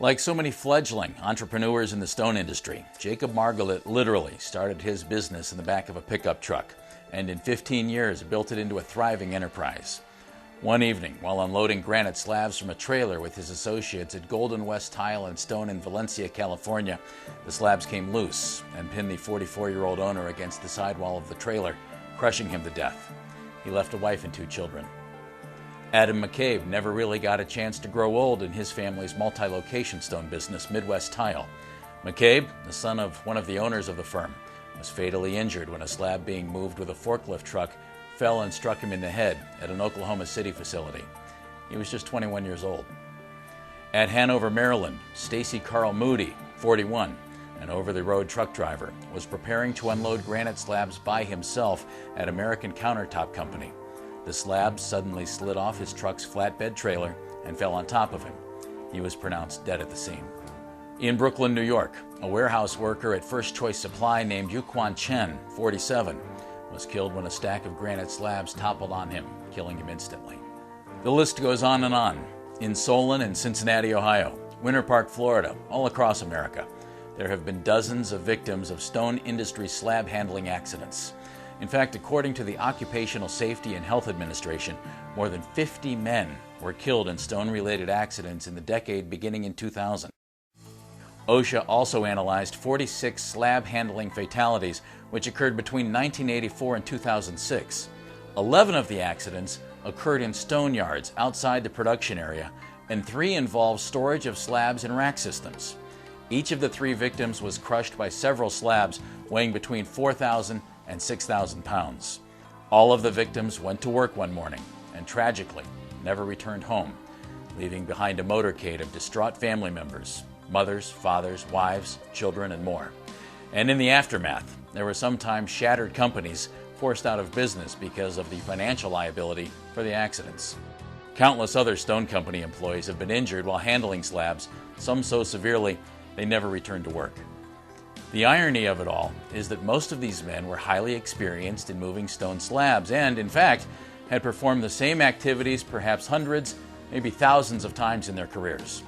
Like so many fledgling entrepreneurs in the stone industry, Jacob Margalit literally started his business in the back of a pickup truck, and in 15 years built it into a thriving enterprise. One evening, while unloading granite slabs from a trailer with his associates at Golden West Tile and Stone in Valencia, California, the slabs came loose and pinned the 44-year-old owner against the sidewall of the trailer, crushing him to death. He left a wife and 2 children. Adam McCabe never really got a chance to grow old in his family's multi-location stone business, Midwest Tile. McCabe, the son of one of the owners of the firm, was fatally injured when a slab being moved with a forklift truck fell and struck him in the head at an Oklahoma City facility. He was just 21 years old. At Hanover, Maryland, Stacy Carl Moody, 41, an over-the-road truck driver, was preparing to unload granite slabs by himself at American Countertop Company. The slab suddenly slid off his truck's flatbed trailer and fell on top of him. He was pronounced dead at the scene. In Brooklyn, New York, a warehouse worker at First Choice Supply named Yuquan Chen, 47, was killed when a stack of granite slabs toppled on him, killing him instantly. The list goes on and on. In Solon and Cincinnati, Ohio, Winter Park, Florida, all across America, there have been dozens of victims of stone industry slab handling accidents. In fact, according to the Occupational Safety and Health Administration, more than 50 men were killed in stone-related accidents in the decade beginning in 2000. OSHA also analyzed 46 slab handling fatalities, which occurred between 1984 and 2006. 11 of the accidents occurred in stone yards outside the production area, and 3 involved storage of slabs in rack systems. Each of the 3 victims was crushed by several slabs weighing between 4,000 and 6,000 pounds. All of the victims went to work one morning and tragically never returned home, leaving behind a motorcade of distraught family members, mothers, fathers, wives, children, and more. And in the aftermath, there were sometimes shattered companies forced out of business because of the financial liability for the accidents. Countless other stone company employees have been injured while handling slabs, some so severely they never returned to work. The irony of it all is that most of these men were highly experienced in moving stone slabs and, in fact, had performed the same activities perhaps hundreds, maybe thousands of times in their careers.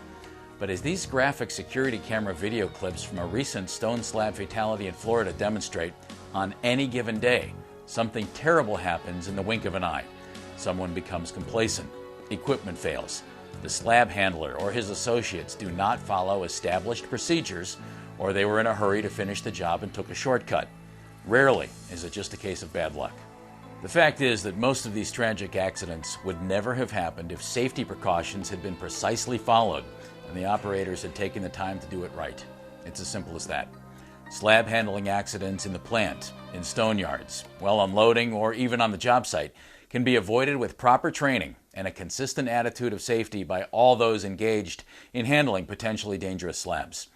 But as these graphic security camera video clips from a recent stone slab fatality in Florida demonstrate, on any given day, something terrible happens in the wink of an eye. Someone becomes complacent, equipment fails, the slab handler or his associates do not follow established procedures, or they were in a hurry to finish the job and took a shortcut. Rarely is it just a case of bad luck. The fact is that most of these tragic accidents would never have happened if safety precautions had been precisely followed and the operators had taken the time to do it right. It's as simple as that. Slab handling accidents in the plant, in stone yards, while unloading, or even on the job site can be avoided with proper training and a consistent attitude of safety by all those engaged in handling potentially dangerous slabs.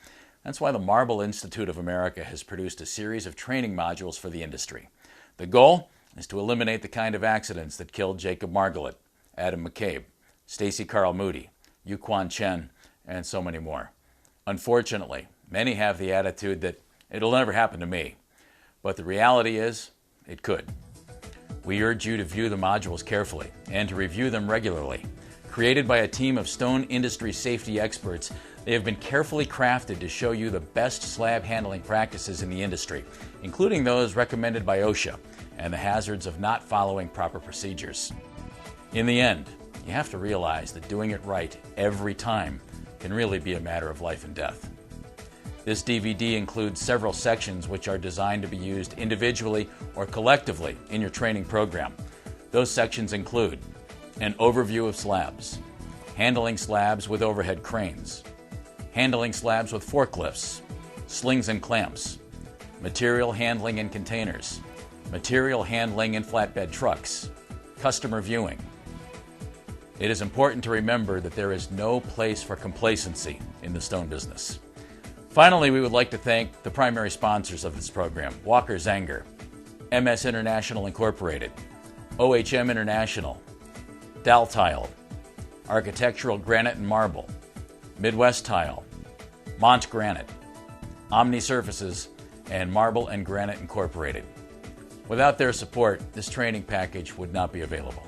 That's why the Marble Institute of America has produced a series of training modules for the industry. The goal is to eliminate the kind of accidents that killed Jacob Margalit, Adam McCabe, Stacy Carl Moody, Yuquan Chen, and so many more. Unfortunately, many have the attitude that it'll never happen to me, but the reality is it could. We urge you to view the modules carefully and to review them regularly. Created by a team of stone industry safety experts, they have been carefully crafted to show you the best slab handling practices in the industry, including those recommended by OSHA, and the hazards of not following proper procedures. In the end, you have to realize that doing it right every time can really be a matter of life and death. This DVD includes several sections which are designed to be used individually or collectively in your training program. Those sections include an overview of slabs, handling slabs with overhead cranes, handling slabs with forklifts, slings and clamps, material handling in containers, material handling in flatbed trucks, customer viewing. It is important to remember that there is no place for complacency in the stone business. Finally, we would like to thank the primary sponsors of this program: Walker Zanger, MS International Incorporated, OHM International, Dal Tile, Architectural Granite and Marble, Midwest Tile, Mont Granite, Omni Surfaces, and Marble and Granite Incorporated. Without their support, this training package would not be available.